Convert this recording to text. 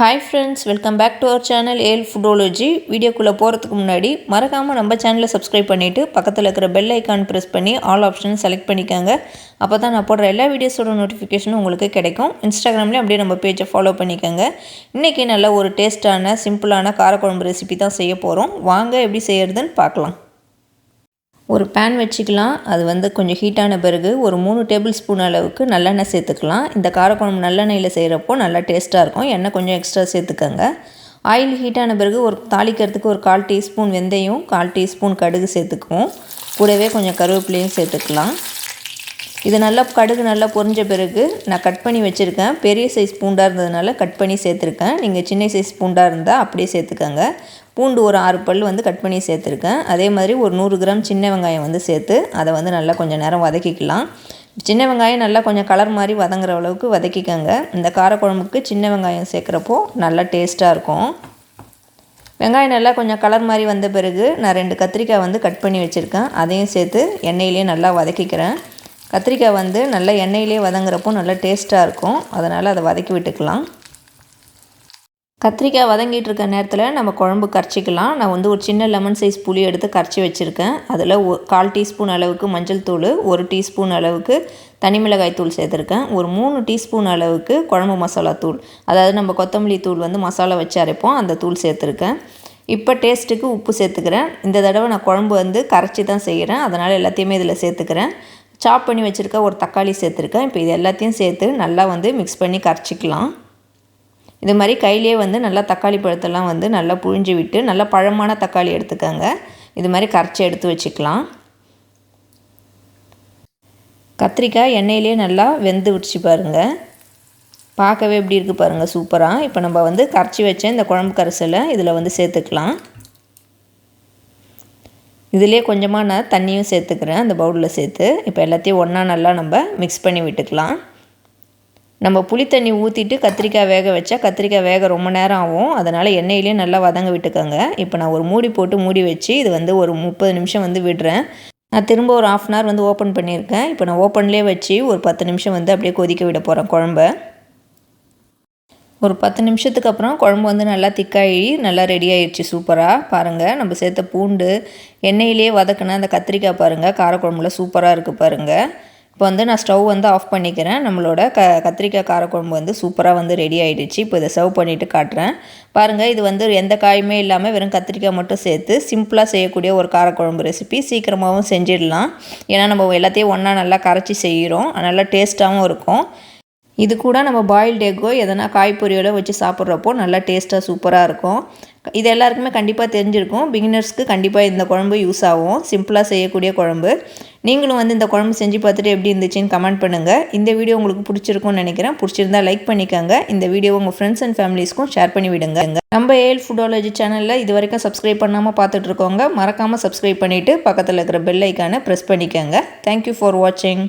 Hi friends, welcome back to our channel AL Foodology. வீடியோக்குள்ள போறதுக்கு முன்னாடி மறக்காம நம்ம சேனலை சப்ஸ்கிரைப் பண்ணிட்டு பக்கத்துல இருக்கிற பெல் ஐகான் பிரஸ் பண்ணி ஆல் ஆப்ஷன் செலக்ட் பண்ணிக்கங்க. அப்பதான் நான் போடுற எல்லா வீடியோஸோட நோட்டிஃபிகேஷனும் உங்களுக்கு கிடைக்கும். இன்ஸ்டாகிராம்லயே அப்படியே நம்ம பேஜை ஃபாலோ பண்ணிக்கங்க. இன்னைக்கு நல்ல ஒரு டேஸ்டான சிம்பிளான காரக்குழம்பு ரெசிபி தான் செய்ய போறோம். வாங்க எப்படி செய்யறதுன்னு பார்க்கலாம். ஒரு pan வச்சுக்கலாம். அது கொஞ்சம் ஹீட்டான பிறகு ஒரு 3 டேபிள் ஸ்பூன் அளவுக்கு நல்லெண்ணெய் சேர்த்துக்கலாம். இந்த காரக்குழம்பு நல்லெண்ணெயில் செய்கிறப்போ நல்லா டேஸ்ட்டாக இருக்கும். எண்ணெய் கொஞ்சம் எக்ஸ்ட்ரா சேர்த்துக்கங்க. ஆயில் ஹீட்டான பிறகு ஒரு தாளிக்கிறதுக்கு ஒரு 1/4 டீஸ்பூன் வெந்தயம், 1/4 டீஸ்பூன் கடுகு சேர்த்துக்குவோம். கூடவே கொஞ்சம் கருவேப்பிலையும் சேர்த்துக்கலாம். இது நல்லா கடுகு நல்லா பொரிஞ்ச பிறகு நான் கட் பண்ணி வச்சுருக்கேன். பெரிய சைஸ் பூண்டாக இருந்ததுனால கட் பண்ணி சேர்த்துருக்கேன். நீங்கள் சின்ன சைஸ் பூண்டாக இருந்தால் அப்படியே சேர்த்துக்கங்க. பூண்டு ஒரு 6 பல் கட் பண்ணி சேர்த்துருக்கேன். அதே மாதிரி ஒரு 100 கிராம் சின்ன வெங்காயம் சேர்த்து அதை நல்லா கொஞ்சம் நேரம் வதக்கிக்கலாம். சின்ன வெங்காயம் நல்லா கொஞ்சம் கலர் மாதிரி வதங்குற அளவுக்கு வதக்கிக்கங்க. இந்த காரக்குழம்புக்கு சின்ன வெங்காயம் சேர்க்குறப்போ நல்லா டேஸ்ட்டாக இருக்கும். வெங்காயம் நல்லா கொஞ்சம் கலர் மாதிரி வந்த பிறகு நான் 2 கத்திரிக்காய் கட் பண்ணி வச்சுருக்கேன். அதையும் சேர்த்து எண்ணெயிலே நல்லா வதக்கிக்கிறேன். கத்திரிக்காய் நல்லா எண்ணெயிலே வதங்குறப்போ நல்லா டேஸ்ட்டாக இருக்கும். அதனால் அதை வதக்கி விட்டுக்கலாம். கத்திரிக்காய் வதங்கிட்டு இருக்க நேரத்தில் நம்ம குழம்பு கரைச்சிக்கலாம். நான் ஒரு சின்ன லெமன் சைஸ் புளி எடுத்து கரைச்சி வச்சுருக்கேன். அதில் 1/4 டீஸ்பூன் அளவுக்கு மஞ்சள் தூள், 1 டீஸ்பூன் அளவுக்கு தனி மிளகாய் தூள் சேர்த்துருக்கேன். ஒரு 3 டீஸ்பூன் அளவுக்கு குழம்பு மசாலா தூள், அதாவது நம்ம கொத்தமல்லி தூள் மசாலா வச்சு அரைப்போம், அந்த தூள் சேர்த்துருக்கேன். இப்போ டேஸ்ட்டுக்கு உப்பு சேர்த்துக்கிறேன். இந்த தடவை நான் குழம்பு கரைச்சி தான் செய்கிறேன். அதனால் எல்லாத்தையுமே இதில் சேர்த்துக்கிறேன். சாப் பண்ணி வச்சுருக்க ஒரு தக்காளி சேர்த்துருக்கேன். இப்போ இது எல்லாத்தையும் சேர்த்து நல்லா மிக்ஸ் பண்ணி கரைச்சிக்கலாம். இது மாதிரி கையிலே நல்லா தக்காளி பழத்தெல்லாம் நல்லா புழிஞ்சு விட்டு நல்லா பழமான தக்காளி எடுத்துக்கோங்க. இது மாதிரி கரைச்சி எடுத்து வச்சுக்கலாம். கத்திரிக்காய் எண்ணெயிலே நல்லா வெந்து விடுச்சு பாருங்கள். பார்க்கவே எப்படி இருக்குது பாருங்கள், சூப்பராக. இப்போ நம்ம கரைச்சி வச்ச இந்த குழம்பு கரைசலை இதில் சேர்த்துக்கலாம். இதிலே கொஞ்சமாக நான் தண்ணியும் சேர்த்துக்கிறேன் அந்த பவுலில் சேர்த்து. இப்போ எல்லாத்தையும் ஒன்றா நல்லா நம்ம மிக்ஸ் பண்ணி விட்டுக்கலாம். நம்ம புளி தண்ணி ஊற்றிட்டு கத்திரிக்காய் வேக வச்சா கத்திரிக்காய் வேக ரொம்ப நேரம் ஆகும். அதனால் எண்ணெயிலே நல்லா வதங்க விட்டுக்கோங்க. இப்போ நான் ஒரு மூடி போட்டு மூடி வச்சு இது ஒரு 30 நிமிஷம் விடுறேன். நான் திரும்ப ஒரு 1/2 அன் ஹவர் ஓப்பன் பண்ணியிருக்கேன். இப்போ நான் ஓப்பன்லேயே வச்சு ஒரு 10 நிமிஷம் அப்படியே கொதிக்க விட போகிறேன் குழம்ப. ஒரு 10 நிமிஷத்துக்கு அப்புறம் குழம்பு நல்லா திக்காகி நல்லா ரெடி ஆகிடுச்சு. சூப்பராக பாருங்கள். நம்ம சேர்த்த பூண்டு எண்ணெயிலே வதக்கின அந்த கத்திரிக்காய் பாருங்கள், காரக்குழம்புல சூப்பராக இருக்குது பாருங்கள். இப்போ நான் ஸ்டவ் ஆஃப் பண்ணிக்கிறேன். நம்மளோட கத்திரிக்காய் காரக்குழம்பு சூப்பராக ரெடி ஆகிடுச்சு. இப்போ இதை சர்வ் பண்ணிவிட்டு காட்டுறேன் பாருங்கள். இது எந்த காயுமே இல்லாமல் வெறும் கத்திரிக்காய் மட்டும் சேர்த்து சிம்பிளாக செய்யக்கூடிய ஒரு காரக்குழம்பு ரெசிபி. சீக்கிரமாகவும் செஞ்சிடலாம். ஏன்னா நம்ம எல்லாத்தையும் ஒன்றா நல்லா கரைச்சி செய்கிறோம். நல்லா டேஸ்ட்டாகவும் இருக்கும். இது கூட நம்ம பாயில்டு எக்கோ எதனா காய்பொரியோட வச்சு சாப்பிட்றப்போ நல்லா டேஸ்ட்டாக சூப்பராக இருக்கும். இது எல்லாருக்குமே கண்டிப்பாக தெரிஞ்சிருக்கும். பிகினர்ஸ்க்கு கண்டிப்பாக இந்த குழம்பு யூஸ் ஆகும். சிம்பிளாக செய்யக்கூடிய குழம்பு. நீங்களும் இந்த குழம்பு செஞ்சு பார்த்துட்டு எப்படி இருந்துச்சுன்னு கமெண்ட் பண்ணுங்கள். இந்த வீடியோ உங்களுக்கு பிடிச்சிருக்கும்னு நினைக்கிறேன். பிடிச்சிருந்தா லைக் பண்ணிக்கோங்க. இந்த வீடியோ உங்கள் ஃப்ரெண்ட்ஸ் அண்ட் ஃபேமிலிஸ்க்கும் ஷேர் பண்ணி விடுங்க. நம்ம AL ஃபுடாலஜி சேனலில் இது வரைக்கும் சப்ஸ்கிரைப் பண்ணாமல் பார்த்துட்டு இருக்கோங்க. மறக்காமல் சப்ஸ்கிரைப் பண்ணிவிட்டு பக்கத்தில் இருக்கிற பெல் ஐக்கானை ப்ரெஸ் பண்ணிக்கோங்க. தேங்க்யூ ஃபார் வாட்சிங்.